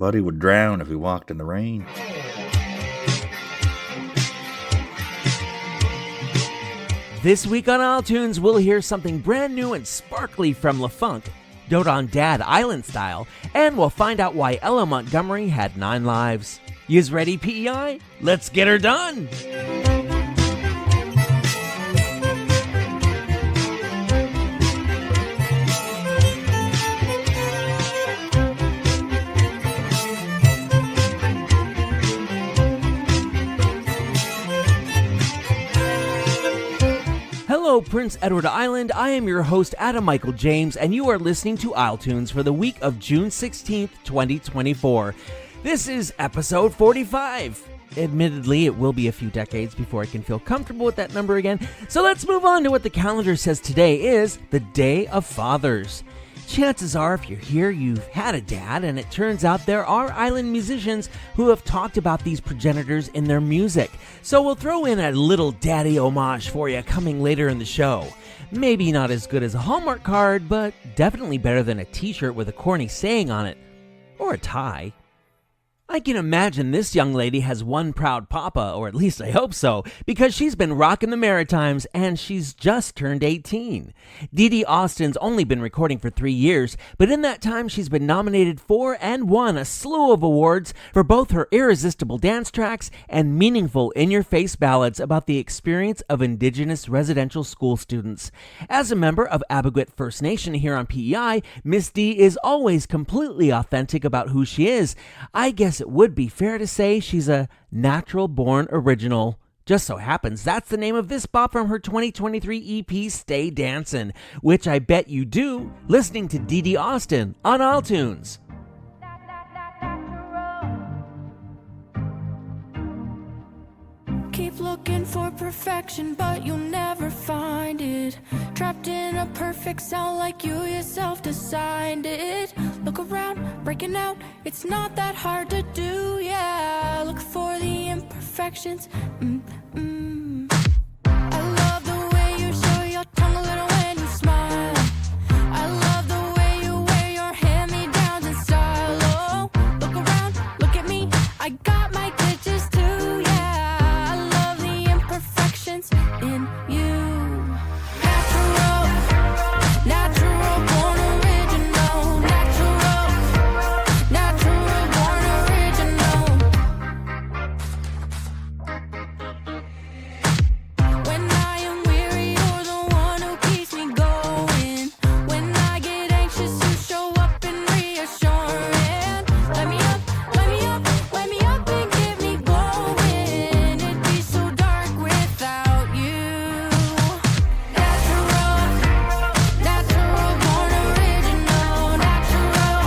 Buddy would drown if he walked in the rain. This week on iTunes, we'll hear something brand new and sparkly from Lefunk, Dote on Dad Island style, and we'll find out why Ella Montgomery had 9 lives. Yous ready, PEI? Let's get her done! Hello, Prince Edward Island. I am your host, Adam Michael James, and you are listening to iTunes for the week of June 16th, 2024. This is episode 45. Admittedly, it will be a few decades before I can feel comfortable with that number again, so let's move on to what the calendar says today is the Day of Fathers. Chances are, if you're here, you've had a dad, and it turns out there are island musicians who have talked about these progenitors in their music. So we'll throw in a little daddy homage for you coming later in the show. Maybe not as good as a Hallmark card, but definitely better than a t-shirt with a corny saying on it. Or a tie. I can imagine this young lady has one proud papa, or at least I hope so, because she's been rocking the Maritimes and she's just turned 18. Dee Dee Austin's only been recording for 3 years, but in that time she's been nominated for and won a slew of awards for both her irresistible dance tracks and meaningful in-your-face ballads about the experience of Indigenous residential school students. As a member of Abogwit First Nation here on PEI, Miss D is always completely authentic about who she is. I guess it would be fair to say she's a natural-born original. Just so happens that's the name of this bop from her 2023 EP, Stay Dancin', which I bet you do, listening to Dee Dee Austin on iTunes. Keep looking for perfection, but you'll never find it. Trapped in a perfect sound like you yourself designed it. Look around, breaking out, it's not that hard to do, yeah. Look for the imperfections, I love the way you show your tongue a little when you smile. I love the way you wear your hand-me-downs in style. Oh, look around, look at me, I got my glitches too, yeah. I love the imperfections in you. Natural, natural, born original. Natural, natural, born original. When I am weary, you're the one who keeps me going. When I get anxious, you show up and reassuring. Let me up, let me up, let me up and get me going. It'd be so dark without you. Natural, natural, born original. Natural,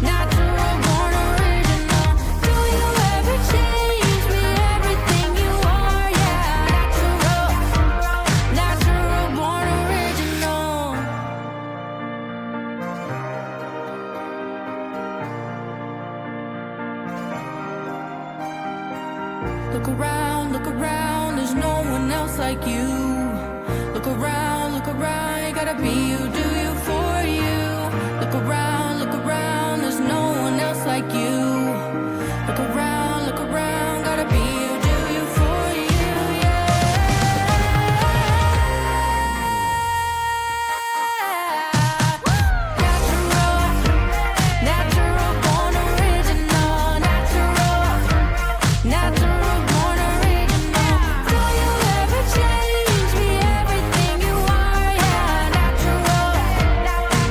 natural, born original. Do you ever change me? Everything you are, yeah. Natural, natural, born original. Look around, there's no one else like you. Look around, you gotta be you, do you for you. Look around, there's no one else like you. Look around, gotta be you, do you for you, yeah. Natural, natural, born original. Natural, born original. Do you ever change me? Everything you are, yeah. Natural, natural,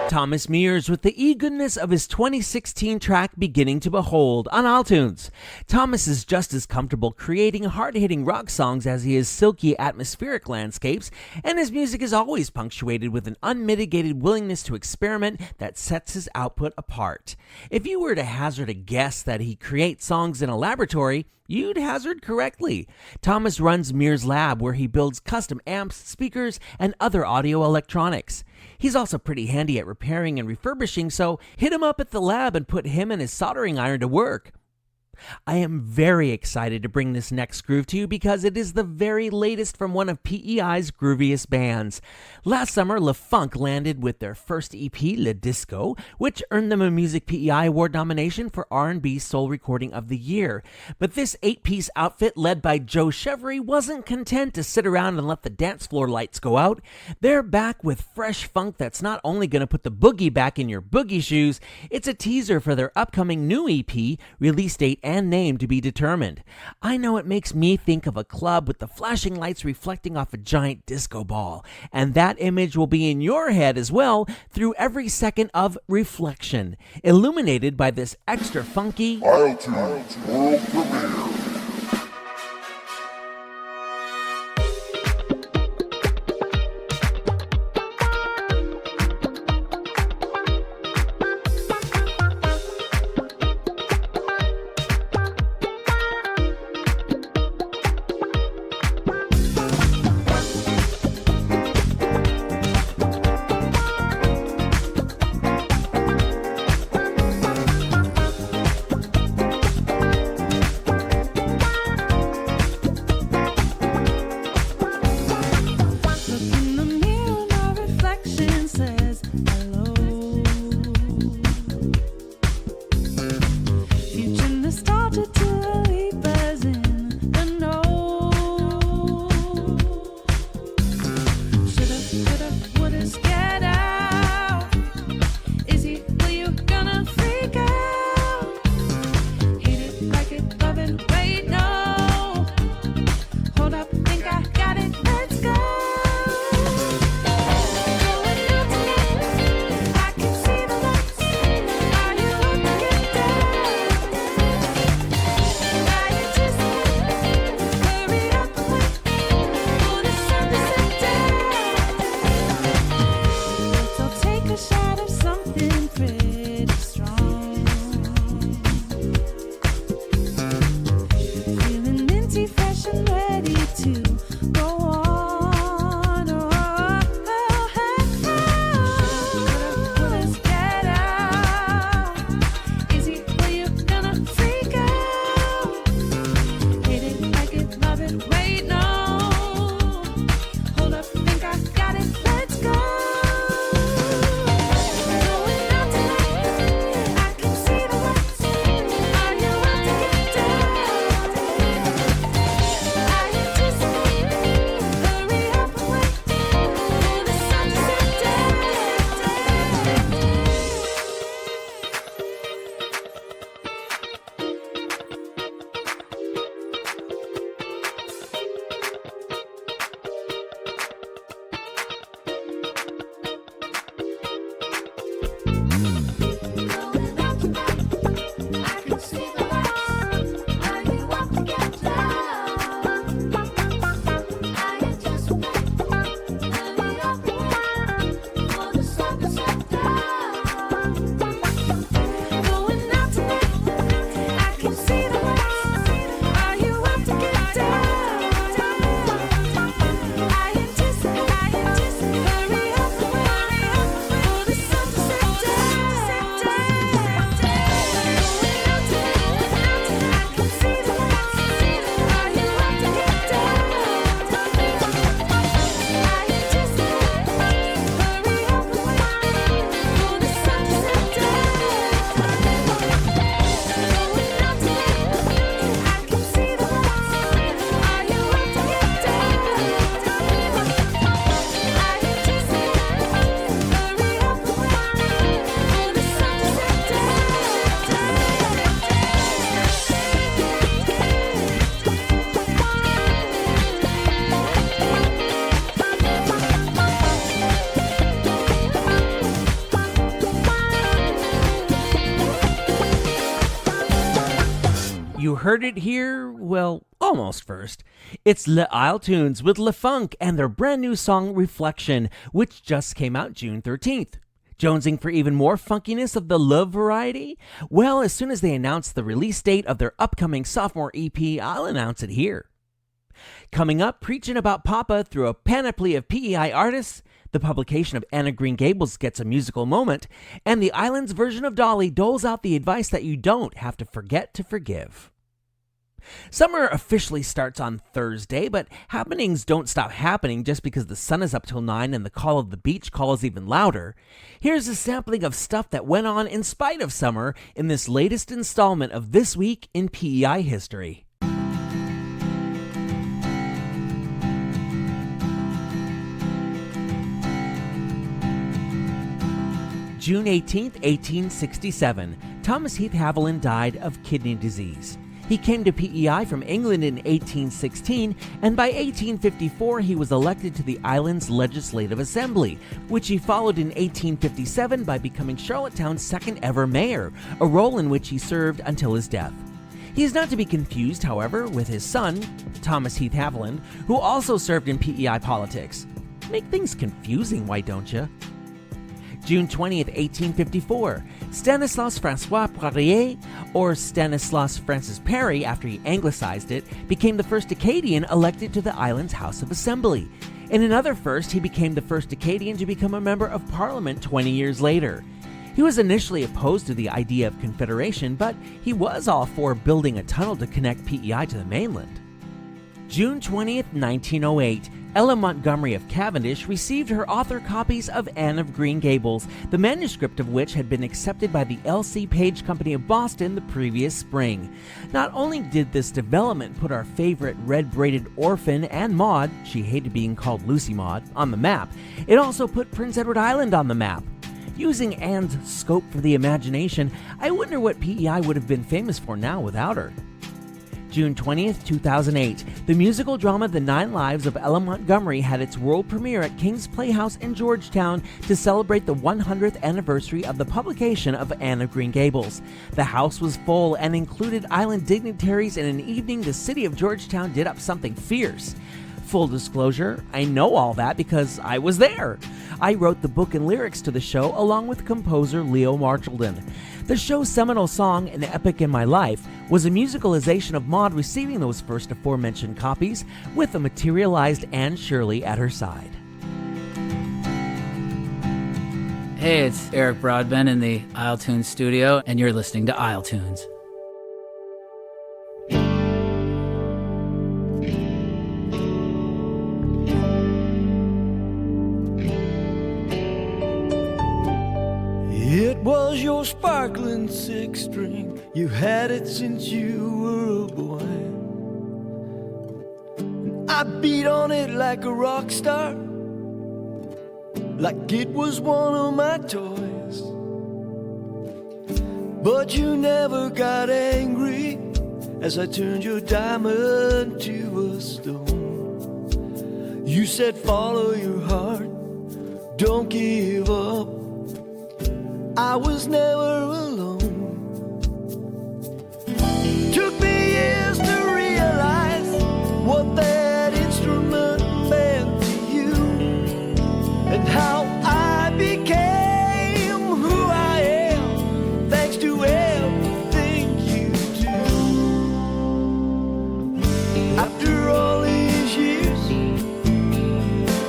Thomas Mears with the e-goodness of his 2016 track Beginning to Behold on iTunes. Thomas is just as comfortable creating hard-hitting rock songs as he is silky atmospheric landscapes, and his music is always punctuated with an unmitigated willingness to experiment that sets his output apart. If you were to hazard a guess that he creates songs in a laboratory, you'd hazard correctly. Thomas runs Mears Lab, where he builds custom amps, speakers, and other audio electronics. He's also pretty handy at repairing and refurbishing, so hit him up at the lab and put him and his soldering iron to work. I am very excited to bring this next groove to you because it is the very latest from one of PEI's grooviest bands. Last summer, Lefunk landed with their first EP, Le Disco, which earned them a Music PEI Award nomination for R&B Soul Recording of the Year. But this 8-piece outfit led by Joe Chevry wasn't content to sit around and let the dance floor lights go out. They're back with fresh funk that's not only going to put the boogie back in your boogie shoes, it's a teaser for their upcoming new EP, release date and name to be determined. I know it makes me think of a club with the flashing lights reflecting off a giant disco ball, and that image will be in your head as well through every second of reflection, illuminated by this extra funky isletunes world premiere. heard it here, well, almost first. It's Les Isletunes with Lefunk and their brand new song Reflection, which just came out June 13th. Jonesing for even more funkiness of the love variety? Well, as soon as they announce the release date of their upcoming sophomore EP, I'll announce it here. Coming up, preaching about Papa through a panoply of PEI artists, the publication of Anne of Green Gables gets a musical moment, and the island's version of Dolly doles out the advice that you don't have to forget to forgive. Summer officially starts on Thursday, but happenings don't stop happening just because the sun is up till 9 and the call of the beach call is even louder. Here's a sampling of stuff that went on in spite of summer in this latest installment of This Week in PEI History. June 18, 1867, Thomas Heath Haviland died of kidney disease. He came to PEI from England in 1816, and by 1854 he was elected to the island's Legislative Assembly, which he followed in 1857 by becoming Charlottetown's second ever mayor, a role in which he served until his death. He is not to be confused, however, with his son, Thomas Heath Haviland, who also served in PEI politics. Make things confusing, why don't you? June 20th, 1854, Stanislas Francois Poirier, or Stanislas Francis Perry after he anglicized it, became the first Acadian elected to the island's House of Assembly. In another first, he became the first Acadian to become a member of Parliament 20 years later. He was initially opposed to the idea of confederation, but he was all for building a tunnel to connect PEI to the mainland. June 20th, 1908, Ella Montgomery of Cavendish received her author copies of Anne of Green Gables, the manuscript of which had been accepted by the L.C. Page Company of Boston the previous spring. Not only did this development put our favorite red-braided orphan and Maud, she hated being called Lucy Maud, on the map, it also put Prince Edward Island on the map. Using Anne's scope for the imagination, I wonder what PEI would have been famous for now without her. June 20th, 2008, the musical drama The 9 Lives of Ella Montgomery had its world premiere at King's Playhouse in Georgetown to celebrate the 100th anniversary of the publication of Anne of Green Gables. The house was full and included island dignitaries in an evening the city of Georgetown did up something fierce. Full disclosure, I know all that because I was there. I wrote the book and lyrics to the show along with composer Leo Marchildon. The show's seminal song, An Epic in My Life, was a musicalization of Maud receiving those first aforementioned copies with a materialized Anne Shirley at her side. Hey, it's Eric Broadbent in the Isletunes studio, and you're listening to Isletunes. It was your sparkling six string, you had it since you were a boy. And I beat on it like a rock star, like it was one of my toys. But you never got angry as I turned your diamond to a stone. You said follow your heart, don't give up. I was never alone. Took me years to realize what that instrument meant to you, and how I became who I am, thanks to everything you do. After all these years,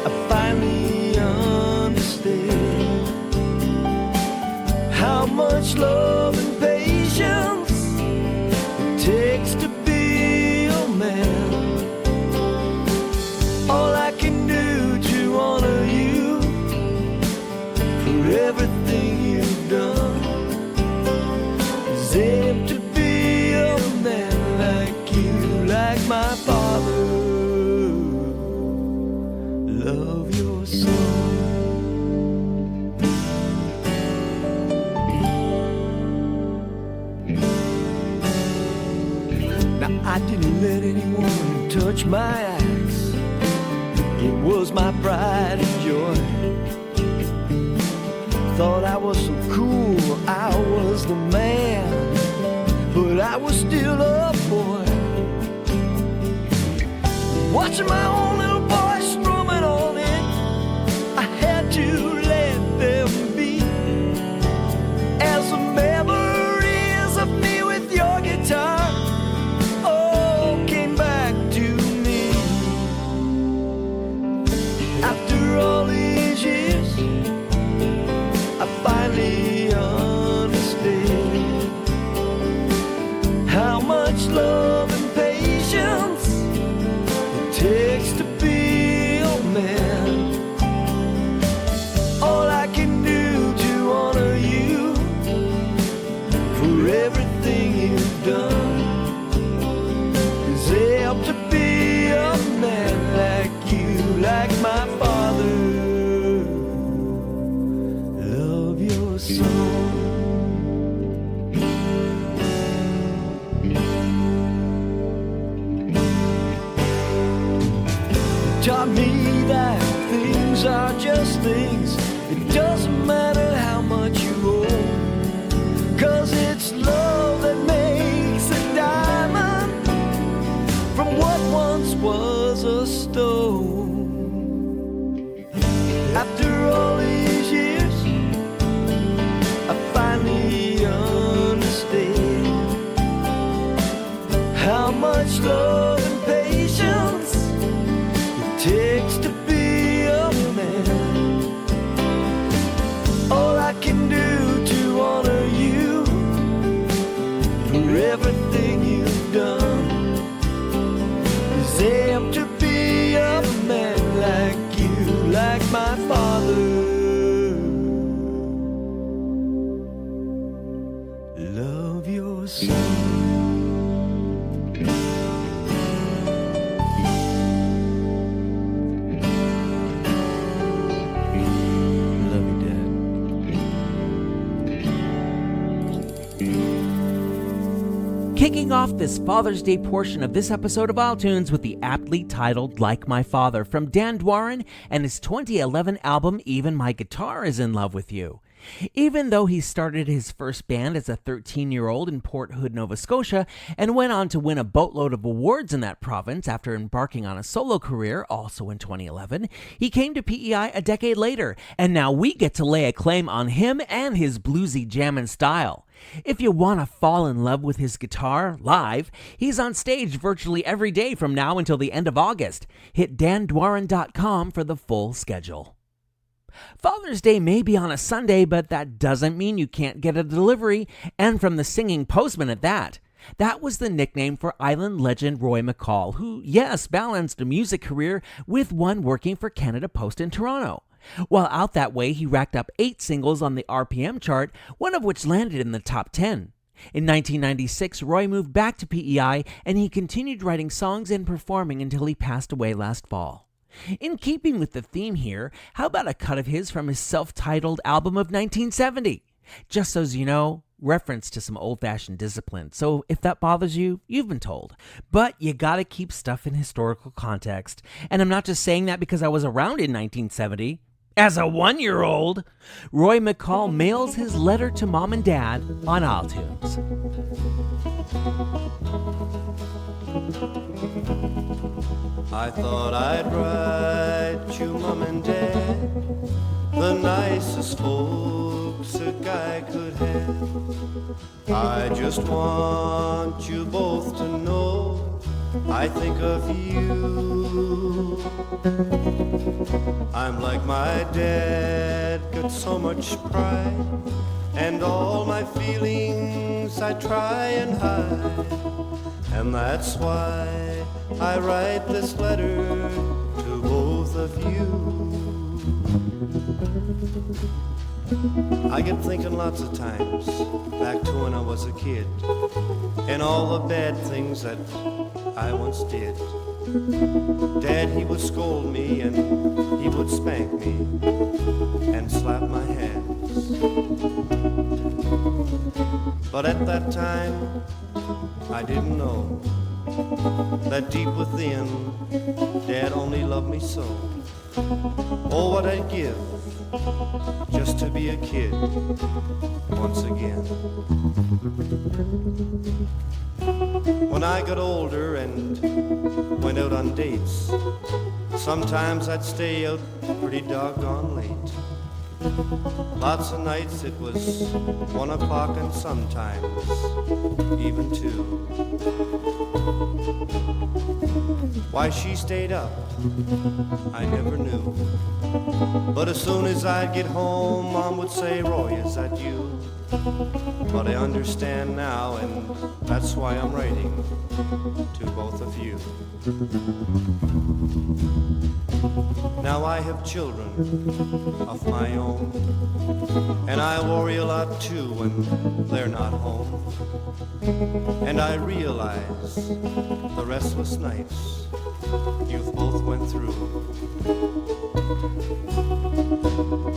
I finally understand how much love and patience it takes to be a man. All I can do to honor you for everything you've done is aim to be a man like you, like my father. Love your son. I didn't let anyone touch my axe. It was my pride and joy. Thought I was so cool, I was the man, but I was still a boy. Watching my own little boy strumming on it, I had to let them be. As the memories of me with your guitar all came back to me. After all these years, I finally understand how much love and patience it takes to be a man. All I can do to honor you for everything you've done is help to be a man like you, like my father. Love your song. Taught me that things are just things. It doesn't matter how much you owe, 'cause it's love that makes a diamond from what once was a stone. After all these years, I finally understand how much love and patience takes to be a man. All I can do to honor you for everything you've done is aim to be a man like you, like my father. Love your son. Kicking off this Father's Day portion of this episode of iTunes with the aptly titled Like My Father from Dan Dwarin and his 2011 album Even My Guitar Is in Love With You. Even though he started his first band as a 13-year-old in Port Hood, Nova Scotia, and went on to win a boatload of awards in that province after embarking on a solo career, also in 2011, he came to PEI a decade later, and now we get to lay a claim on him and his bluesy jammin' style. If you want to fall in love with his guitar live, he's on stage virtually every day from now until the end of August. Hit dandwarin.com for the full schedule. Father's Day may be on a Sunday, but that doesn't mean you can't get a delivery, and from the singing postman at that. That was the nickname for island legend Roy McCall, who, yes, balanced a music career with one working for Canada Post in Toronto. While out that way, he racked up 8 singles on the RPM chart, one of which landed in the top 10. In 1996, Roy moved back to PEI, and he continued writing songs and performing until he passed away last fall. In keeping with the theme here, how about a cut of his from his self-titled album of 1970? Just so you know, reference to some old-fashioned discipline, so if that bothers you, you've been told. But you gotta keep stuff in historical context, and I'm not just saying that because I was around in 1970. As a 1-year-old, Roy McCall mails his letter to Mom and Dad on iTunes. I thought I'd write you, Mom and Dad, the nicest folks a guy could have. I just want you both to know I think of you. I'm like my dad, got so much pride, and all my feelings I try and hide. And that's why I write this letter to both of you. I get thinking lots of times back to when I was a kid, and all the bad things that I once did. Dad, he would scold me and he would spank me and slap my hands. But at that time, I didn't know that deep within, Dad only loved me so. Oh, what I'd give just to be a kid once again. When I got older and went out on dates, sometimes I'd stay out pretty doggone late. Lots of nights it was 1 o'clock and sometimes even 2. Why she stayed up, I never knew. But as soon as I'd get home, Mom would say, "Roy, is that you?" But I understand now, and that's why I'm writing to both of you. Now I have children of my own, and I worry a lot too when they're not home. And I realize the restless nights you've both went through.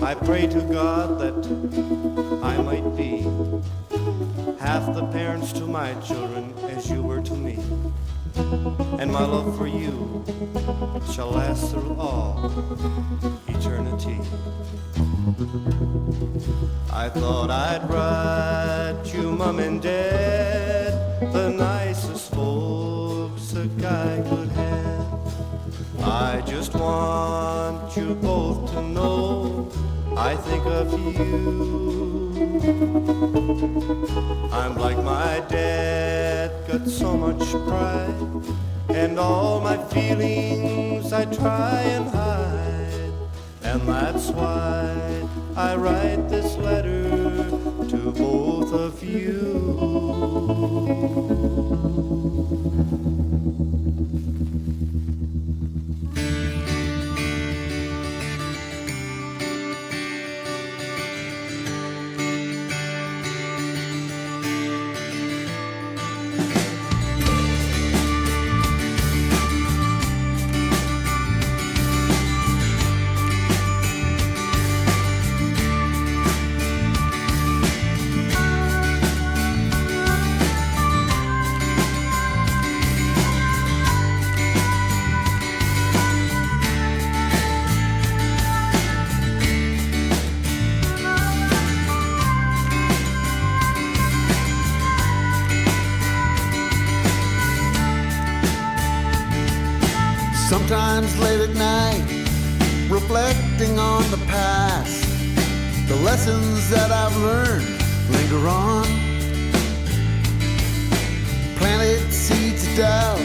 I pray to God that I might be half the parents to my children as you were to me. And my love for you shall last through all eternity. I thought I'd write you, Mom and Dad, the nicest folks a guy could have. I just want you both to know I think of you. I'm like my dad, got so much pride, and all my feelings I try and hide. And that's why I write this letter to both of you. Sometimes late at night, reflecting on the past, the lessons that I've learned linger on. Planted seeds of doubt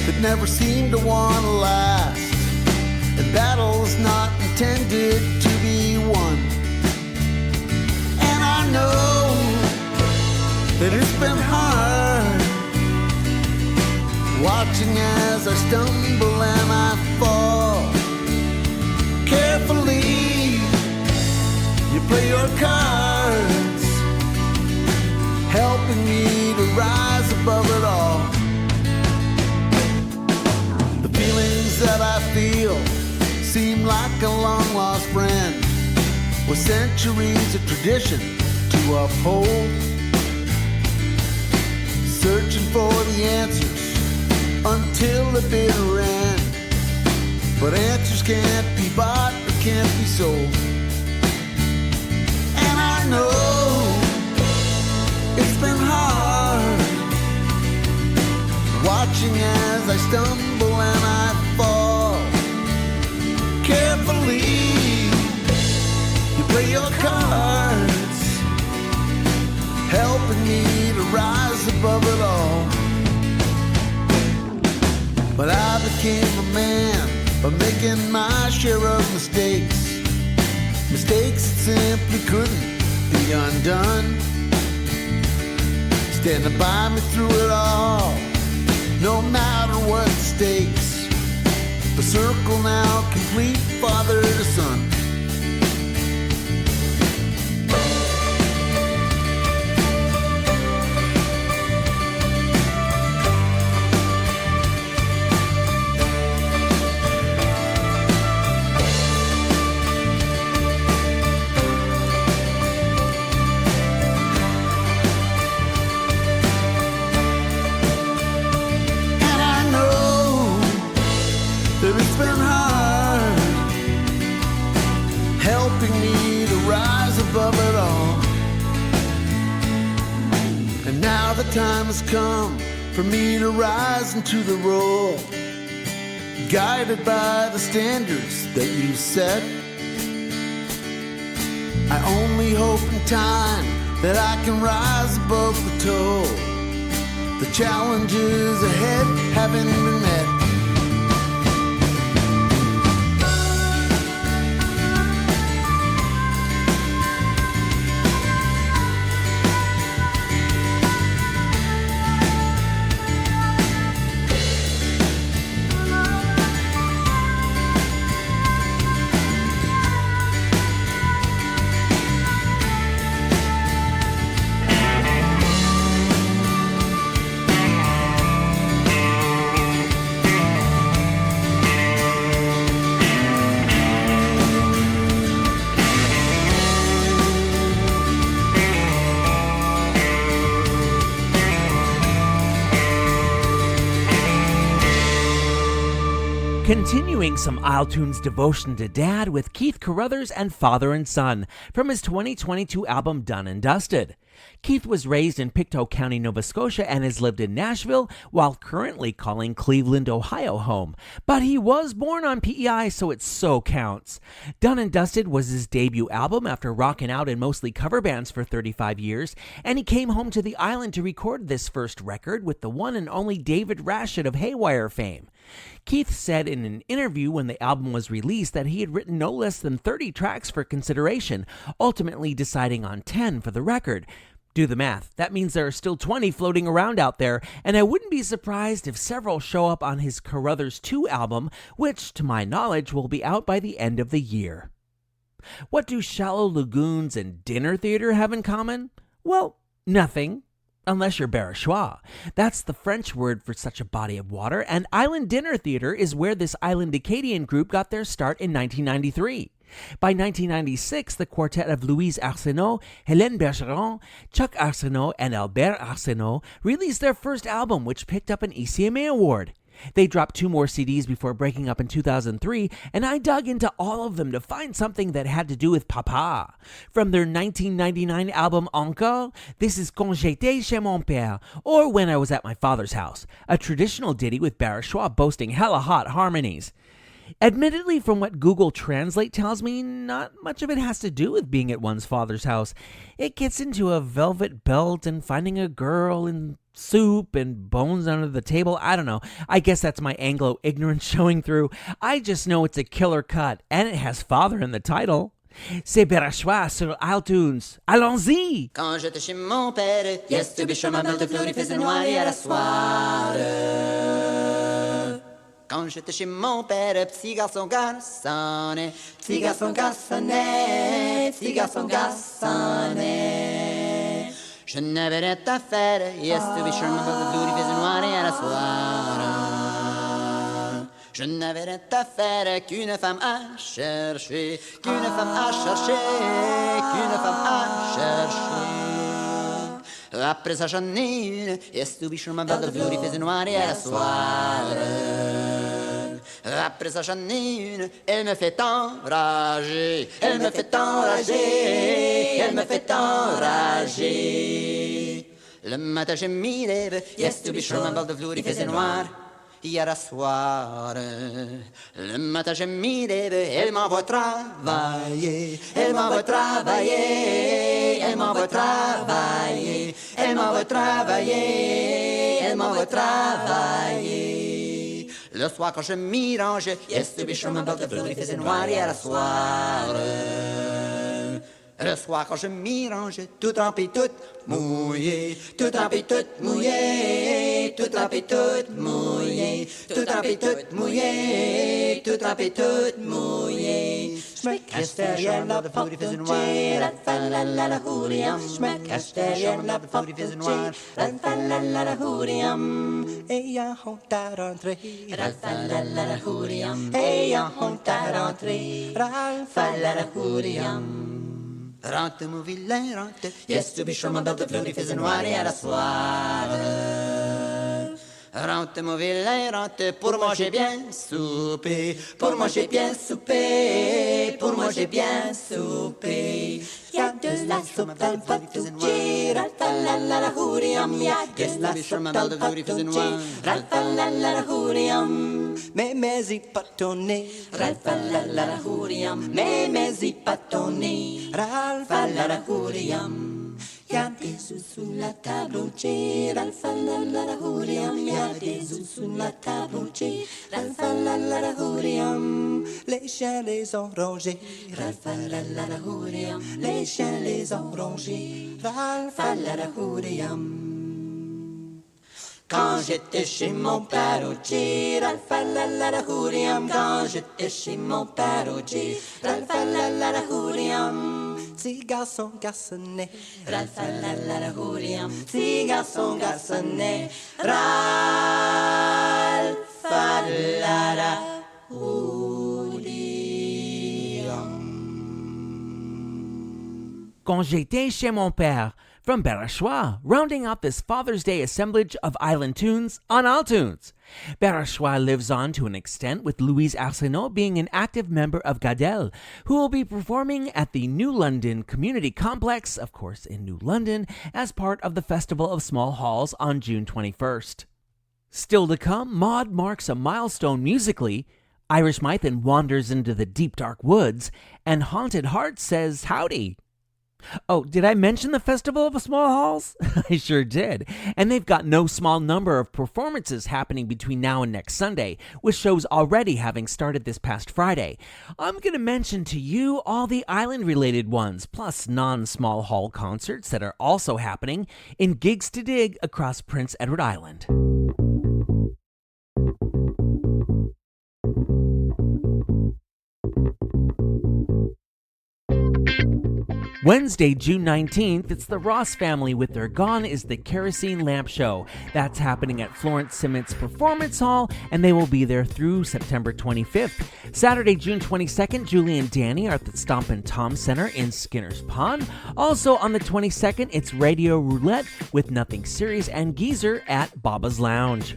that never seem to want to last, and battles not intended to be won. And I know that it's been hard, watching as I stumble and I fall. Carefully, you play your cards, helping me to rise above it all. The feelings that I feel seem like a long-lost friend, with centuries of tradition to uphold. Searching for the answers until the bitter end, but answers can't be bought or can't be sold. And I know it's been hard, watching as I stumble and I fall. Carefully, you play your cards, helping me to rise above it all. But I became a man by making my share of mistakes, mistakes that simply couldn't be undone. Standing by me through it all, no matter what the stakes. The circle now complete, father to son. It's been hard, helping me to rise above it all. And now the time has come for me to rise into the role, guided by the standards that you set. I only hope in time that I can rise above the toll. The challenges ahead haven't been met. Continuing some isletunes devotion to Dad with Keith Carruthers and Father and Son from his 2022 album Done and Dusted. Keith was raised in Pictou County, Nova Scotia and has lived in Nashville while currently calling Cleveland, Ohio home. But he was born on PEI, so it so counts. Done and Dusted was his debut album after rocking out in mostly cover bands for 35 years, and he came home to the island to record this first record with the one and only David Rashid of Haywire fame. Keith said in an interview when the album was released that he had written no less than 30 tracks for consideration, ultimately deciding on 10 for the record. Do the math. That means there are still 20 floating around out there, and I wouldn't be surprised if several show up on his Carruthers 2 album, which, to my knowledge, will be out by the end of the year. What do Shallow Lagoons and Dinner Theater have in common? Well, nothing. Unless you're Barachois. That's the French word for such a body of water, and Island Dinner Theater is where this Island Acadian group got their start in 1993. By 1996, the quartet of Louise Arsenault, Hélène Bergeron, Chuck Arsenault, and Albert Arsenault released their first album, which picked up an ECMA award. They dropped 2 more CDs before breaking up in 2003, and I dug into all of them to find something that had to do with Papa. From their 1999 album Encore, this is Quand j'étais chez mon père, or When I Was at My Father's House, a traditional ditty with Barachois boasting hella hot harmonies. Admittedly, from what Google Translate tells me, not much of it has to do with being at one's father's house. It gets into a velvet belt and finding a girl and soup and bones under the table. I don't know. I guess that's my Anglo ignorance showing through. I just know it's a killer cut, and it has father in the title. C'est Barachois sur iTunes. Allons-y! Quand j'étais chez mon père, yes, to be sure, ma belle de fleur, il faisait noir à la soirée. Quand j'étais chez mon père, petit garçon garçonnet, petit garçon garçonnet, petit garçon garçonnet. Je n'avais rien à faire, yes, to be sure, ma belle de fleur, il faisait noir à la soirée. Je n'avais rien à faire qu'une femme à chercher, qu'une femme à chercher, qu'une femme à chercher. Après ça j'en ai une, yes, to be sure, ma belle de fleur, il faisait noir à la soirée. Après ça j'en ai une, elle me fait enrager, elle me fait enrager, elle me fait enrager. Le matin je m'y lève, yes, to be sure, ma belle de fleur, il faisait noir. Hier soir, le matin je m'y lève, elle m'envoie travailler, elle m'envoie travailler, elle m'envoie travailler, elle m'envoie travailler, elle m'envoie travailler. Le soir quand je m'y range, yes, to be sure, ma belle de fleur, il faisait noir hier soir. Le soir quand je m'y range, tout trempé, tout mouillé, tout trempé, tout mouillé, tout trempé, tout mouillé, tout trempé, tout mouillé, tout trempé, tout mouillé. Je me cache derrière la porte, il faisait noir, la la houriam. Je me cache derrière la porte, il faisait noir, la houriam. Ayant honte à rentrer, la houriam. Ayant honte à rentrer, la houriam. Rentre mon vilain, rentre, yes, to be sure, ma belle de fleur, il faisait noir et à la soirée. Rentre mon vilain, rentre, pour moi j'ai bien soupé, pour moi j'ai bien soupé, pour moi j'ai bien soupé. y'a de la soupe dans le patouchi, ralfa-la-la-la-houriam, y'a de la soupe dans le patouchi, ralfa-la-la-la-houriam. Mais-y patonné, ralfa-la-la-la-houriam, mais-y patonné, ralfa-la-la-houriam. Y'a des sous sous la table au ché, ralfa-la-la-la-houriam, y'a des sous sous la table au ché, ralfa-la-la-la-houriam. Les chiens les ont rongés, ralfa-la-la-la-houriam, les chiens les ont rongés, ralfa-la-la-houriam. Quand j'étais chez mon père au ché, ralfa-la-la-la-houriam, quand j'étais chez mon père au ché, ralfa-la-la-la-houriam. Petit garçon garçonnet, ralfa-la-la-la-houriam, petit garçon garçonnet, ralfa-la-la-houriam. Quand j'étais chez mon père, from Barachois, rounding off this Father's Day assemblage of Island Tunes on All Tunes. Barachois lives on to an extent, with Louise Arsenault being an active member of Gadel, who will be performing at the New London Community Complex, of course in New London, as part of the Festival of Small Halls on June 21st. Still to come, Maud marks a milestone musically, Irish Mythen wanders into the deep dark woods, and Haunted Heart says howdy. Oh, did I mention the Festival of Small Halls? I sure did. And they've got no small number of performances happening between now and next Sunday, with shows already having started this past Friday. I'm going to mention to you all the island-related ones, plus non-small hall concerts that are also happening in Gigs to Dig across Prince Edward Island. Wednesday, June 19th, it's the Ross family with their Gone is the Kerosene Lamp Show. That's happening at Florence Simmonds Performance Hall, and they will be there through September 25th. Saturday, June 22nd, Julie and Danny are at the Stompin' Tom Center in Skinner's Pond. Also on the 22nd, it's Radio Roulette with Nothing Serious and Geezer at Baba's Lounge.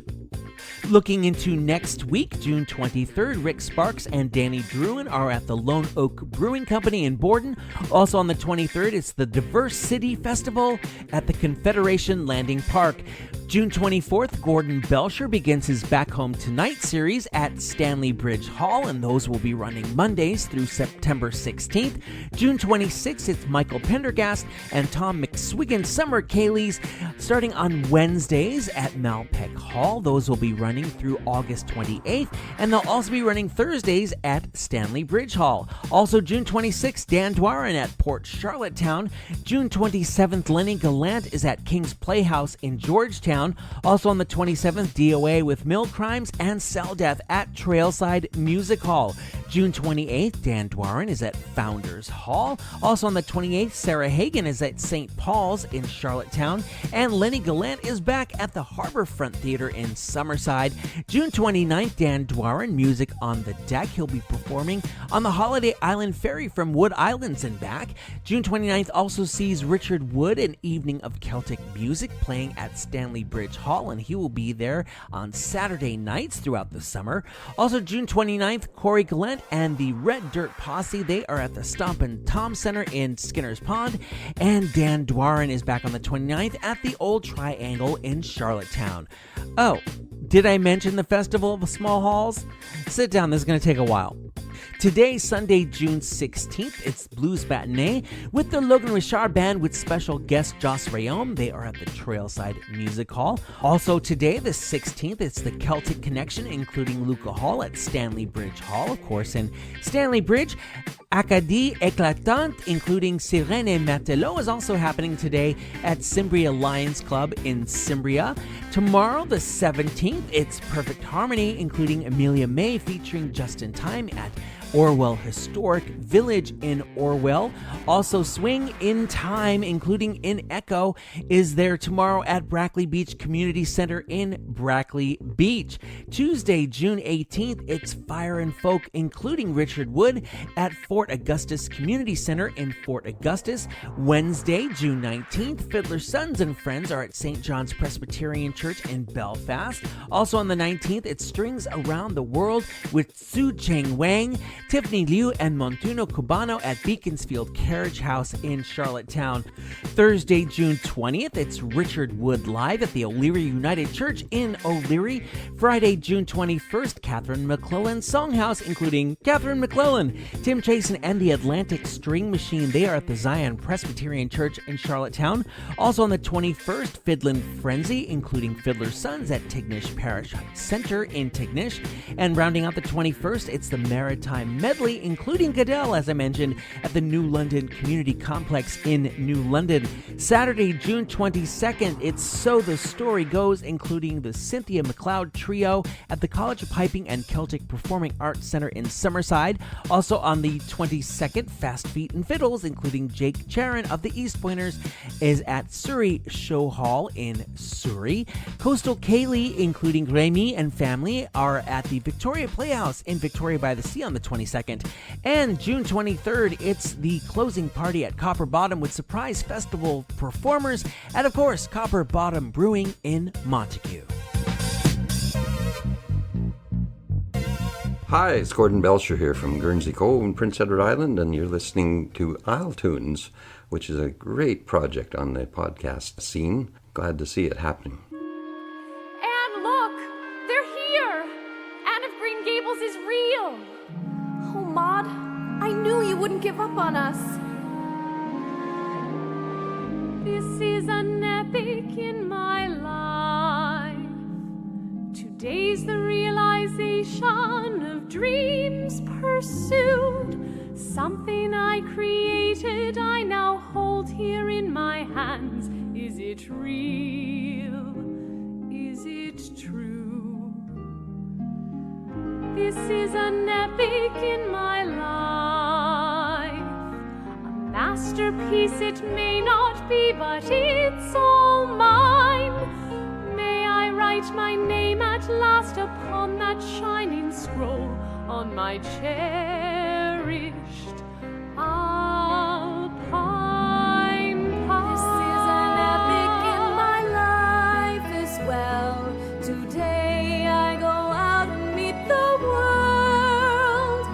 Looking into next week, June 23rd, Rick Sparks and Danny Druin are at the Lone Oak Brewing Company in Borden. Also on the 23rd, it's the Diverse City Festival at the Confederation Landing Park. June 24th, Gordon Belcher begins his Back Home Tonight series at Stanley Bridge Hall, and those will be running Mondays through September 16th. June 26th, it's Michael Pendergast and Tom McSwiggan Summer Kayleys starting on Wednesdays at Malpeque Hall. Those will be running through August 28th, and they'll also be running Thursdays at Stanley Bridge Hall. Also June 26th, Dan Dwarin at Port Charlottetown. June 27th, Lenny Gallant is at King's Playhouse in Georgetown. Also on the 27th, DOA with Mill Crimes and Cell Death at Trailside Music Hall. June 28th, Dan Dwarin is at Founders Hall. Also on the 28th, Sarah Hagen is at St. Paul's in Charlottetown. And Lenny Gallant is back at the Harborfront Theater in Summerside. June 29th, Dan Dwarin, Music on the Deck. He'll be performing on the Holiday Island Ferry from Wood Islands and back. June 29th also sees Richard Wood, an evening of Celtic music, playing at Stanley Bridge Hall, and he will be there on Saturday nights throughout the summer. Also June 29th, Corey Gallant and the Red Dirt Posse, they are at the Stompin' Tom Center in Skinner's Pond, and Dan Dwarin is back on the 29th at the Old Triangle in Charlottetown. Oh, did I mention the Festival of Small Halls? Sit down, this is going to take a while. Today, Sunday, June 16th, it's Blues Matinee with the Logan Richard Band with special guest Joss Rayom. They are at the Trailside Music Hall. Also today, the 16th, it's the Celtic Connection, including Luca Hall at Stanley Bridge Hall, of course, in Stanley Bridge. Acadie Éclatante, including Sirène et Matelot, is also happening today at Cimbria Lions Club in Cimbria. Tomorrow, the 17th, it's Perfect Harmony, including Amelia May featuring Just in Time at Orwell Historic Village in Orwell. Also, Swing in Time, including In Echo, is there tomorrow at Brackley Beach Community Center in Brackley Beach. Tuesday, June 18th, it's Fire and Folk, including Richard Wood, at Fort Augustus Community Center in Fort Augustus. Wednesday, June 19th, Fiddler Sons and Friends are at St. John's Presbyterian Church in Belfast. Also on the 19th, it's Strings Around the World with Su Cheng Wang. Tiffany Liu and Montuno Cubano at Beaconsfield Carriage House in Charlottetown. Thursday, June 20th, it's Richard Wood Live at the O'Leary United Church in O'Leary. Friday, June 21st, Catherine McClellan Songhouse, including Catherine McClellan, Tim Chasen, and the Atlantic String Machine. They are at the Zion Presbyterian Church in Charlottetown. Also on the 21st, Fiddlin' Frenzy, including Fiddler's Sons at Tignish Parish Center in Tignish. And rounding out the 21st, it's the Maritime Medley, including Goodell, as I mentioned, at the New London Community Complex in New London. Saturday, June 22nd, it's So the Story Goes, including the Cynthia McLeod Trio at the College of Piping and Celtic Performing Arts Center in Summerside. Also on the 22nd, Fast Feet and Fiddles, including Jake Charon of the East Pointers, is at Surrey Show Hall in Surrey. Coastal Kaylee, including Remy and family, are at the Victoria Playhouse in Victoria by the Sea on the 22nd. And June 23rd, it's the closing party at Copper Bottom with surprise festival performers at, of course, Copper Bottom Brewing in Montague. Hi, it's Gordon Belcher here from Guernsey Cove in Prince Edward Island, and you're listening to isletunes, which is a great project on the podcast scene. Glad to see it happening. And look, they're here. Anne of Green Gables is real. Oh, Maud, I knew you wouldn't give up on us. This is an epic in my life. Today's the realization of dreams pursued. Something I created, I now hold here in my hands. Is it real? Is it true? This is an epic in my life. A masterpiece it may not be, but it's all mine. May I write my name at last upon that shining scroll on my cherished alpine path. This is an epic in my life as well. Today I go out and meet the world.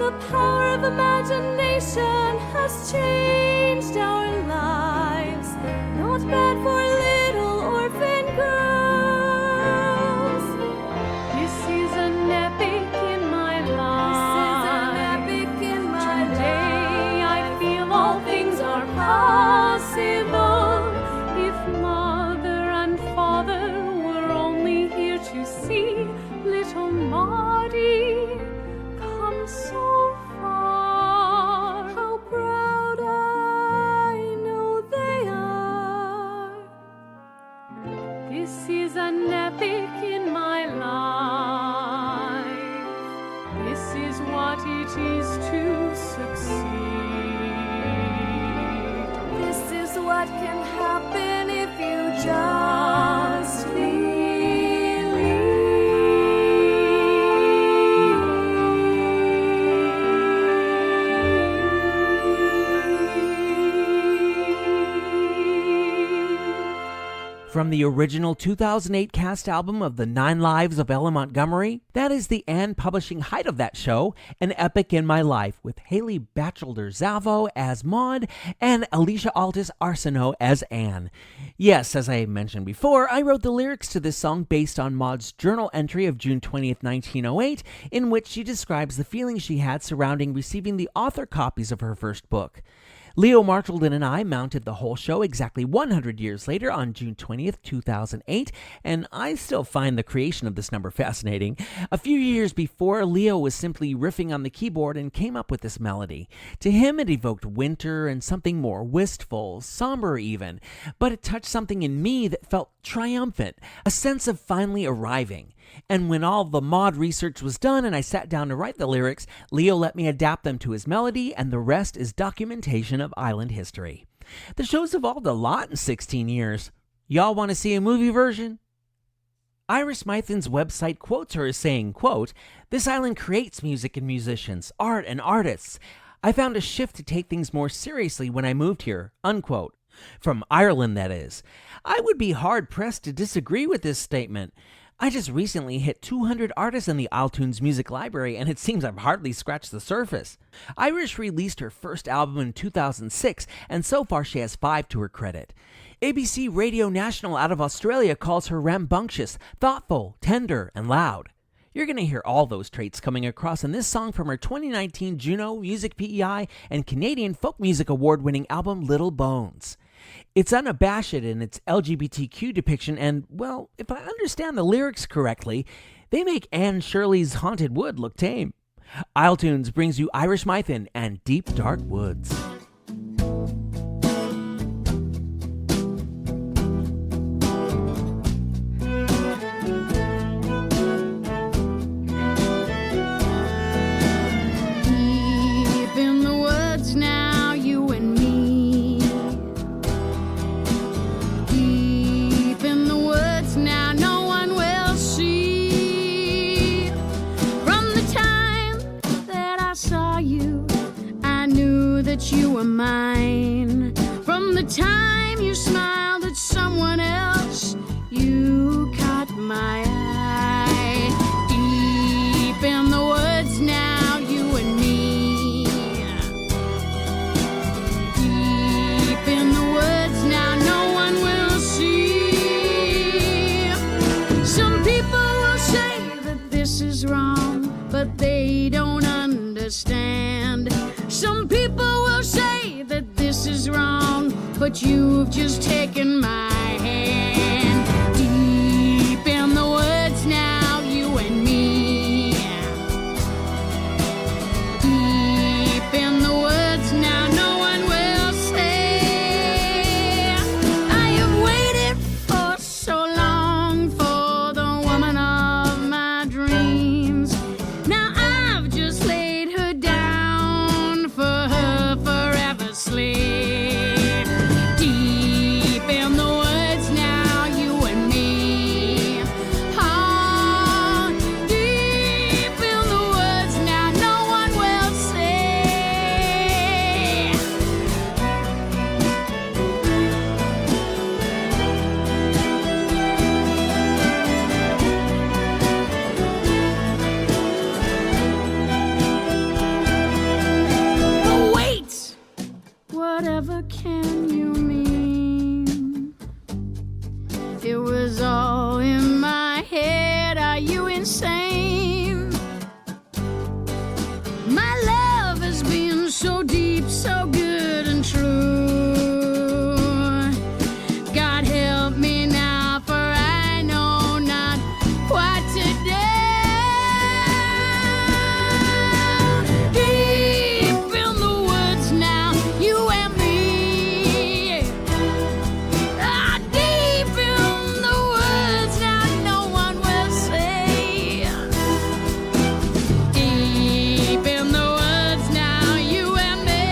The power of imagination has changed our lives. Not bad for little orphan girls. This is an epic in my life. This is an epic in my life. Today I feel all things are possible. If mother and father were only here to see little Maudie come so far. How proud I know they are. This is an epic in my life. This is what it is to succeed. This is what can happen if you just From the original 2008 cast album of The 9 Lives of Ella Montgomery, that is the Anne Publishing height of that show, An Epic in My Life, with Haley Batchelder-Zavo as Maud and Alicia Altus Arsenault as Anne. Yes, as I mentioned before, I wrote the lyrics to this song based on Maud's journal entry of June 20th, 1908, in which she describes the feelings she had surrounding receiving the author copies of her first book. Leo Marchildon and I mounted the whole show exactly 100 years later on June 20th, 2008, and I still find the creation of this number fascinating. A few years before, Leo was simply riffing on the keyboard and came up with this melody. To him, it evoked winter and something more wistful, somber even, but it touched something in me that felt triumphant, a sense of finally arriving. And when all the Maud research was done and I sat down to write the lyrics, Leo let me adapt them to his melody, and the rest is documentation of island history. The show's evolved a lot in 16 years. Y'all want to see a movie version? Iris Mythen's website quotes her as saying, quote, "This island creates music and musicians, art and artists. I found a shift to take things more seriously when I moved here," unquote. From Ireland, that is. I would be hard-pressed to disagree with this statement. I just recently hit 200 artists in the iTunes Music Library, and it seems I've hardly scratched the surface. Irish released her first album in 2006, and so far she has 5 to her credit. ABC Radio National out of Australia calls her rambunctious, thoughtful, tender, and loud. You're going to hear all those traits coming across in this song from her 2019 Juno Music PEI and Canadian Folk Music Award-winning album Little Bones. It's unabashed in its LGBTQ depiction and, well, if I understand the lyrics correctly, they make Anne Shirley's Haunted Wood look tame. iTunes brings you Irish Mythin and Deep Dark Woods. Deep in the woods now, you and me. Deep in the woods now, no one will see. From the time that I saw you, I knew that you were mine. From the time you smiled at someone else, you caught my eye. Deep in the woods now, you and me. Deep in the woods now, no one will see. Some people will say that this is wrong, but they don't understand. Some people will say that this is wrong, but you've just taken my hand. Deep in the woods now, you and me. Deep in the woods now, no one will say. I have waited for so long for the woman of my dreams. Now I've just laid her down for her forever sleep. Deep in the woods now, you and me. Ah, deep in the woods now, no one will say. But wait, whatever can you mean? It was all in my head. Are you insane? My love has been so deep, so good and true. God help me now, for I know not what to do. Deep in the woods now, you and me. Ah, deep in the woods now, no one will say. Deep in the woods now, you and me.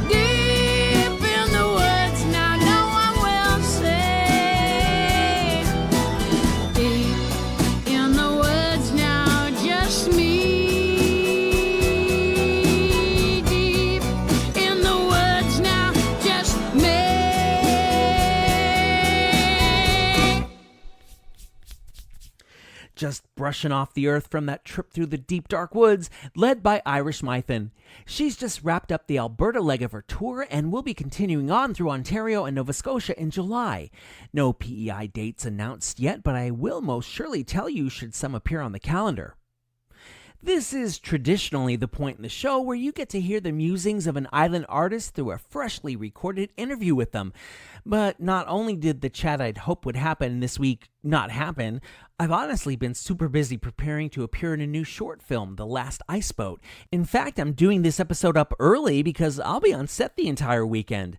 Deep in the woods now, no one will say. Deep in the woods now, just me. Deep in the woods now, just me. Just brushing off the earth from that trip through the deep dark woods, led by Irish Mythin. She's just wrapped up the Alberta leg of her tour and will be continuing on through Ontario and Nova Scotia in July. No PEI dates announced yet, but I will most surely tell you should some appear on the calendar. This is traditionally the point in the show where you get to hear the musings of an island artist through a freshly recorded interview with them. But not only did the chat I'd hoped would happen this week not happen, I've honestly been super busy preparing to appear in a new short film, The Last Ice Boat. In fact, I'm doing this episode up early because I'll be on set the entire weekend.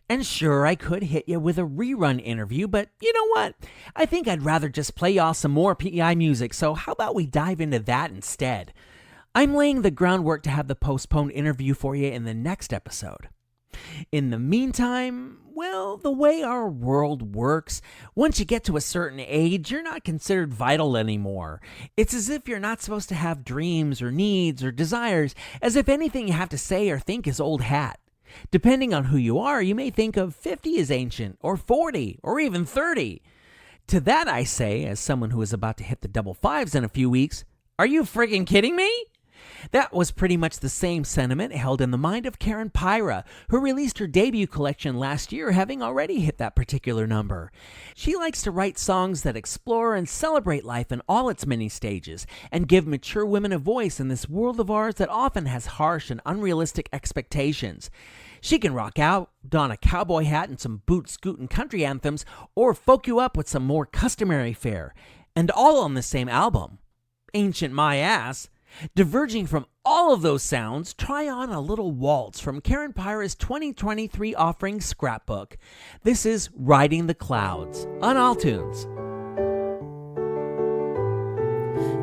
And sure, I could hit you with a rerun interview, but you know what? I think I'd rather just play y'all some more PEI music, so how about we dive into that instead? I'm laying the groundwork to have the postponed interview for you in the next episode. In the meantime, well, the way our world works, once you get to a certain age, you're not considered vital anymore. It's as if you're not supposed to have dreams or needs or desires, as if anything you have to say or think is old hat. Depending on who you are, you may think of 50 as ancient, or 40, or even 30. To that I say, as someone who is about to hit the double fives in a few weeks, are you friggin' kidding me? That was pretty much the same sentiment held in the mind of Karen Pyra, who released her debut collection last year, having already hit that particular number. She likes to write songs that explore and celebrate life in all its many stages, and give mature women a voice in this world of ours that often has harsh and unrealistic expectations. She can rock out, don a cowboy hat and some boot-scootin' country anthems, or folk you up with some more customary fare. And all on the same album. Ancient my ass. Diverging from all of those sounds, try on a little waltz from Karen Pyra's 2023 offering Scrapbook. This is Riding the Clouds on All Tunes.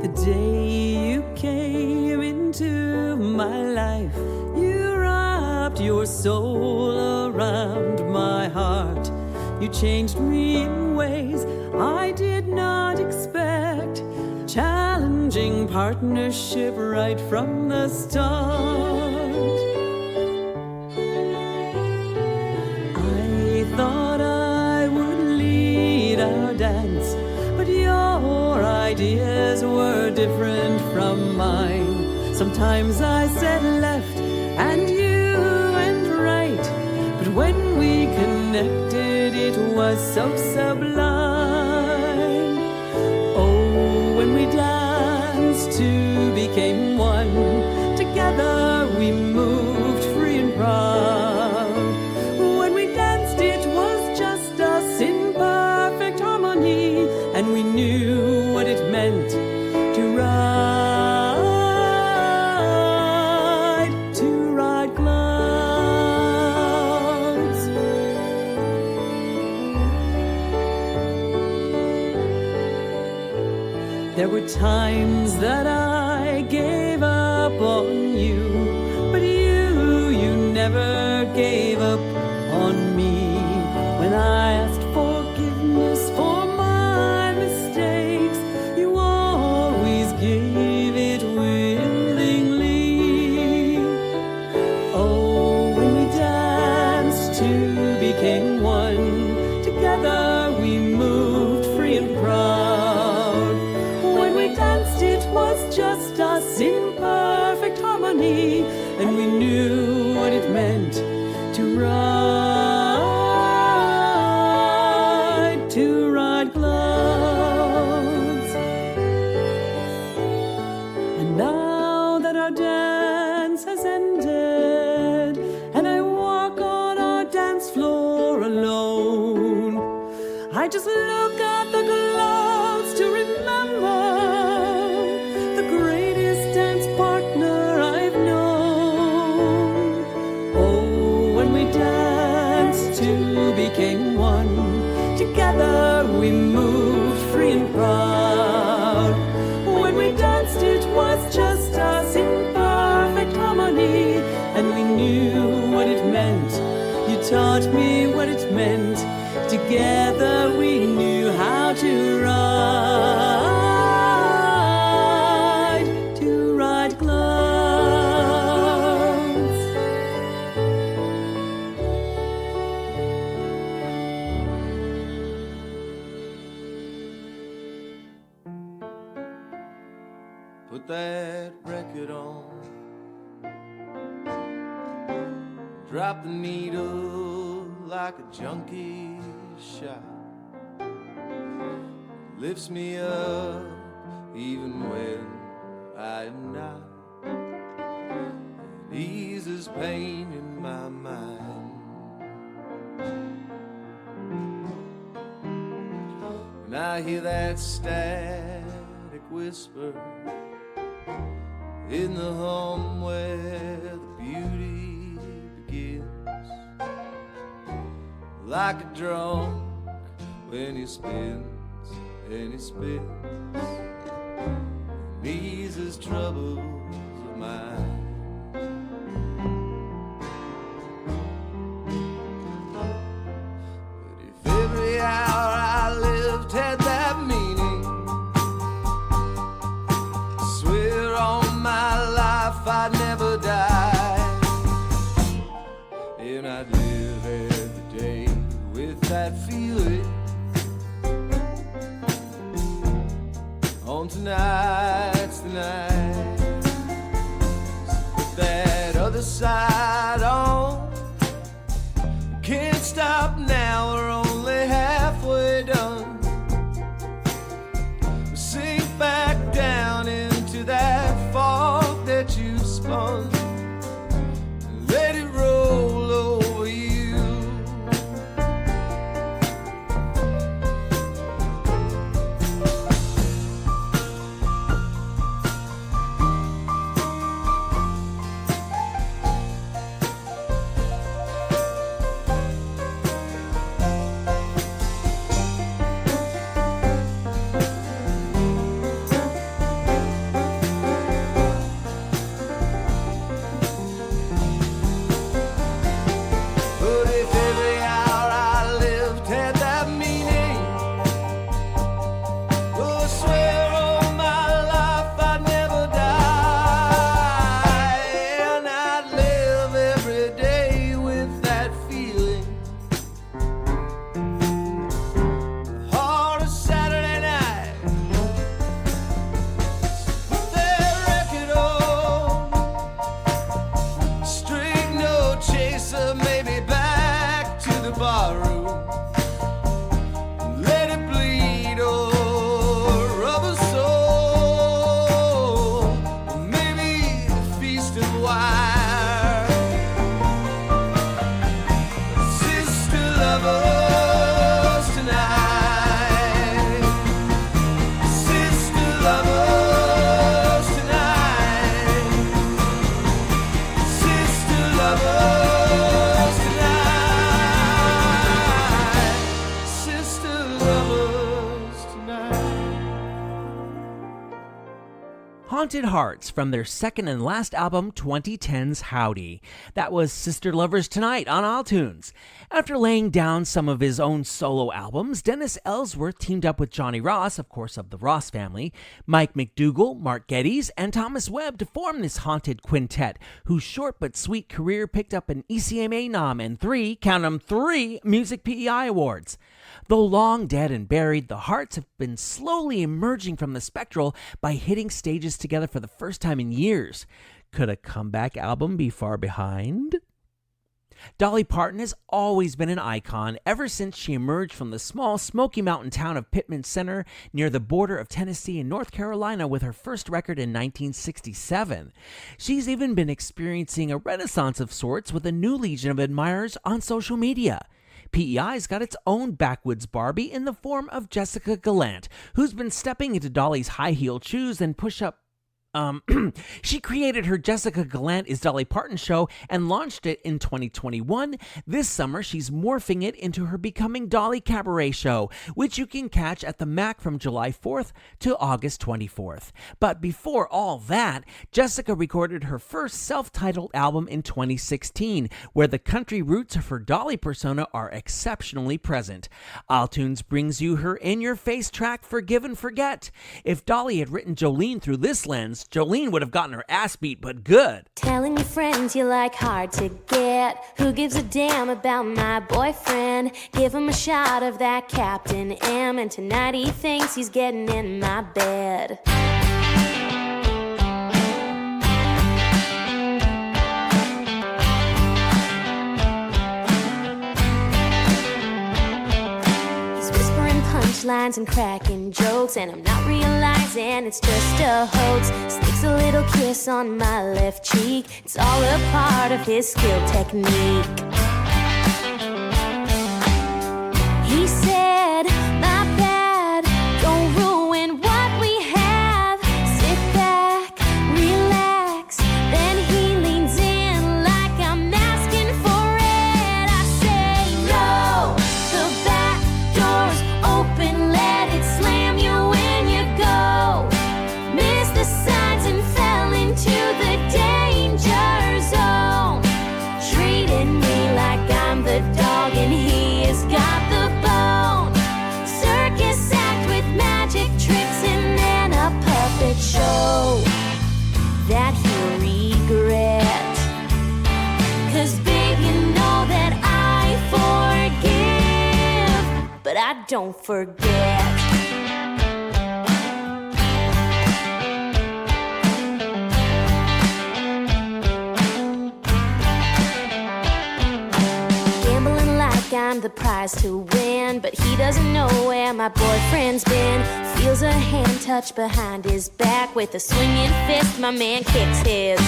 The day you came into my life, you wrapped your soul around my heart. You changed me in ways I did not expect. Challenging partnership right from the start. I thought I would lead our dance, but your ideas were different from mine. Sometimes I said left and you went right, but when we connected it was so sublime. When we danced, two became one. Together we moved free and proud. When we danced, it was just us in perfect harmony, and we knew what it meant to ride clouds. There were times that I gave up on you, but you never gave up on me. When I asked forgiveness for my mistakes, you always gave it willingly. Oh, when we danced, two became one. Together we moved free and proud. It was just us in perfect harmony, and we knew what it meant to ride clouds. And now that our dance has ended, and I walk on our dance floor alone, I just look at the clouds to remember became one. Together we moved free and proud. When we danced it was just us in perfect harmony, and we knew what it meant. You taught me what it meant. Together we knew how to ride clouds. Put that record on, drop the needle like a junkie shot. Lifts me up even when I am not. It eases pain in my mind. And I hear that static whisper in the hum where the beauty begins. Like a drunk when he spins and he spins, and eases troubles of mine. But if every hour I lived had that meaning, I swear on my life I'd never die, and I'd live every day with that feeling tonight's the night. Put that other side on. Can't stop now, we're only halfway done. Sink back down into that fog that you spun. Let it roll over you. But if every hour I lived had that meaning, oh, I swear all my life I'd never die. And I'd live every day with that feeling. Hard as Saturday night, put that record on. Straight no chaser, maybe back to the barroom. Let it bleed, or rubber soul, or maybe a feast of wire. Sister lovers tonight. Sister lovers tonight. Sister lovers tonight. Sister lovers tonight. Haunted Hearts from their second and last album, 2010's Howdy. That was Sister Lovers Tonight on iTunes. After laying down some of his own solo albums, Dennis Ellsworth teamed up with Johnny Ross, of course of the Ross family, Mike McDougall, Mark Geddes, and Thomas Webb to form this haunted quintet, whose short but sweet career picked up an ECMA nom and three Music PEI awards. Though long dead and buried, the Hearts have been slowly emerging from the spectral by hitting stages together for the first time in years. Could a comeback album be far behind? Dolly Parton has always been an icon ever since she emerged from the small Smoky Mountain town of Pittman Center near the border of Tennessee and North Carolina with her first record in 1967. She's even been experiencing a renaissance of sorts with a new legion of admirers on social media. PEI's got its own backwoods Barbie in the form of Jessica Gallant, who's been stepping into Dolly's high-heeled shoes and push-up. She created her Jessica Gallant is Dolly Parton show and launched it in 2021. This summer, she's morphing it into her Becoming Dolly cabaret show, which you can catch at the MAC from July 4th to August 24th. But before all that, Jessica recorded her first self-titled album in 2016, where the country roots of her Dolly persona are exceptionally present. iTunes brings you her in-your-face track, Forgive and Forget. If Dolly had written Jolene through this lens, Jolene would have gotten her ass beat, but good. Telling your friends you like hard to get. Who gives a damn about my boyfriend? Give him a shot of that Captain M, and tonight he thinks he's getting in my bed. He's whispering punchlines and cracking jokes, and I'm not realizing it's just a hoax. Sticks a little kiss on my left cheek. It's all a part of his skill technique. He said, my bad, don't ruin what we have. Sit back, relax, then he leans in like I'm asking for it. I say, no, the back door's open, let it slam you when you go. Missed the signs and fell into the danger zone. Treated me like I'm the dog and he has got the bone. Circus act with magic tricks and then a puppet show that he'll regret. 'Cause babe, you know that I forgive, but I don't forget. the prize to win, but he doesn't know where my boyfriend's been. Feels a hand touch behind his back. With a swinging fist, my man kicks his.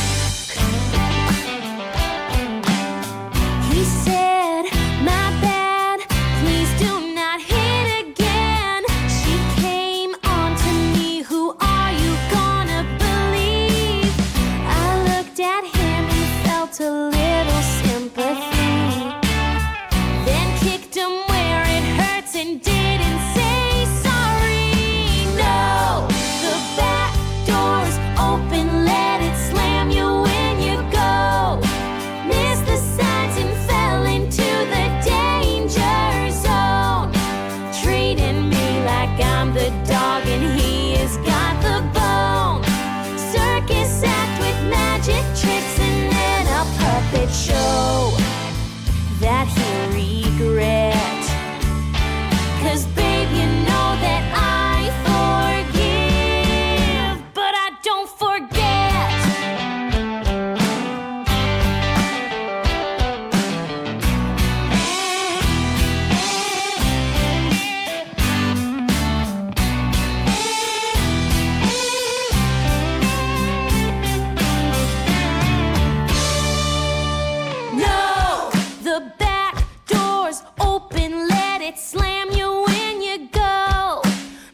He said, my bad, please do not hit again. She came on to me, who are you gonna believe? I looked at him and felt a little sympathy, then kicked him where it hurts and didn't say sorry. No, the back door's open, let it slam you when you go. Missed the signs and fell into the danger zone, treating me like I'm the dog and he has got the bone. Circus act with magic tricks and then a puppet show that he'll regret. 'Cause babe, you know that I forgive, but I don't forget. No, the back door's open, let it slam you when you go.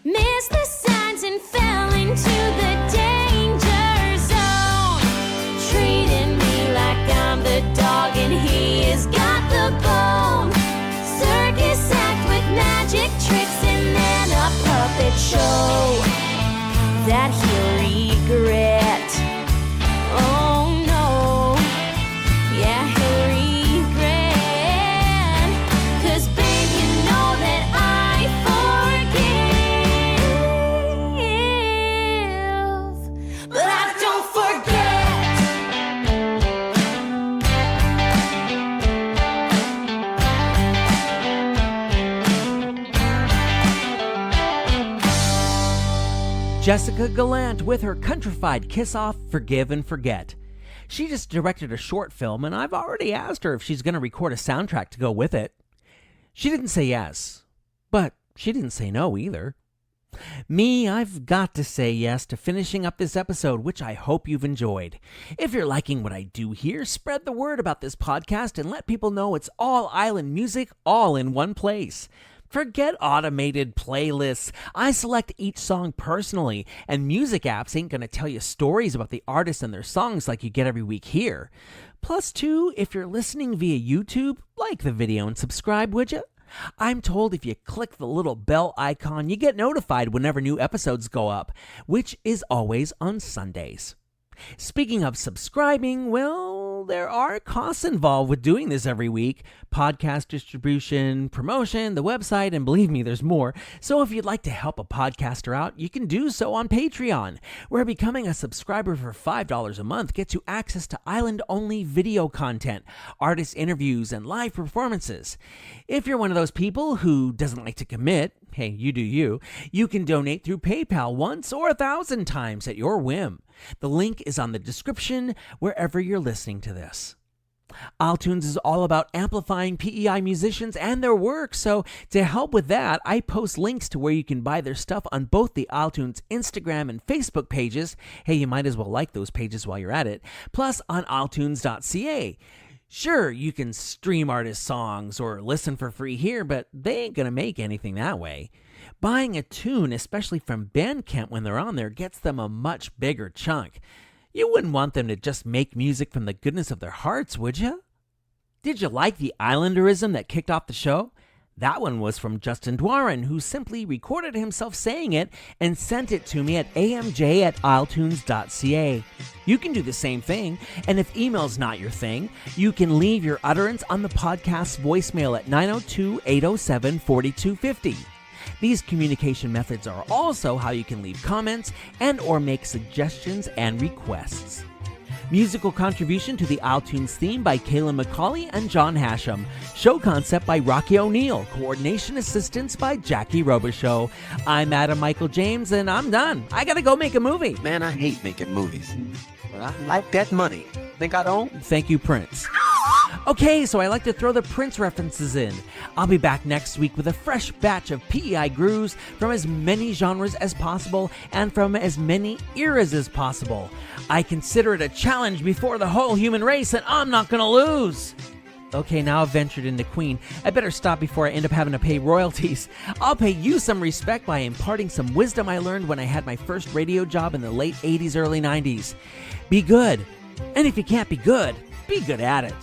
Missed the signs and fell into the danger zone, treating me like I'm the dog and he has got the bone. Circus act with magic tricks and then a puppet show that he'll regret. Oh no, yeah, he'll regret. 'Cause babe, you know that I forgive, but I don't forget. Jessica Gallant with her countrified kiss-off, Forgive and Forget. She just directed a short film, and I've already asked her if she's going to record a soundtrack to go with it. She didn't say yes, but she didn't say no either. Me, I've got to say yes to finishing up this episode, which I hope you've enjoyed. If you're liking what I do here, spread the word about this podcast and let people know it's all island music, all in one place. Forget automated playlists. I select each song personally, and music apps ain't going to tell you stories about the artists and their songs like you get every week here. Plus, too, if you're listening via YouTube, like the video and subscribe, would you? I'm told if you click the little bell icon, you get notified whenever new episodes go up, which is always on Sundays. Speaking of subscribing, well, there are costs involved with doing this every week. Podcast distribution, promotion, the website, and believe me, there's more. So if you'd like to help a podcaster out, you can do so on Patreon, where becoming a subscriber for $5 a month gets you access to island-only video content, artist interviews, and live performances. If you're one of those people who doesn't like to commit, hey, you do you, you can donate through PayPal once or 1,000 times at your whim. The link is on the description wherever you're listening to this. Isletunes is all about amplifying PEI musicians and their work, so to help with that, I post links to where you can buy their stuff on both the Isletunes Instagram and Facebook pages. Hey, you might as well like those pages while you're at it. Plus on isletunes.ca. Sure, you can stream artist songs or listen for free here, but they ain't gonna make anything that way. Buying a tune, especially from Bandcamp when they're on there, gets them a much bigger chunk. You wouldn't want them to just make music from the goodness of their hearts, would you? Did you like the Islanderism that kicked off the show? That one was from Justin Dwarin, who simply recorded himself saying it and sent it to me at amj@isletunes.ca. You can do the same thing, and if email's not your thing, you can leave your utterance on the podcast's voicemail at 902-807-4250. These communication methods are also how you can leave comments and or make suggestions and requests. Musical contribution to the Isletunes theme by Kayla McCauley and John Hashem. Show concept by Rocky O'Neill. Coordination assistance by Jackie Robichaux. I'm Adam Michael James, and I'm done. I gotta go make a movie. Man, I hate making movies. But I like that money. Think I don't? Thank you, Prince. Okay, so I like to throw the Prince references in. I'll be back next week with a fresh batch of PEI grooves from as many genres as possible and from as many eras as possible. I consider it a challenge before the whole human race, and I'm not gonna lose. Okay, now I've ventured into Queen. I better stop before I end up having to pay royalties. I'll pay you some respect by imparting some wisdom I learned when I had my first radio job in the late 80s, early 90s. Be good. And if you can't be good at it.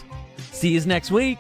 See you next week.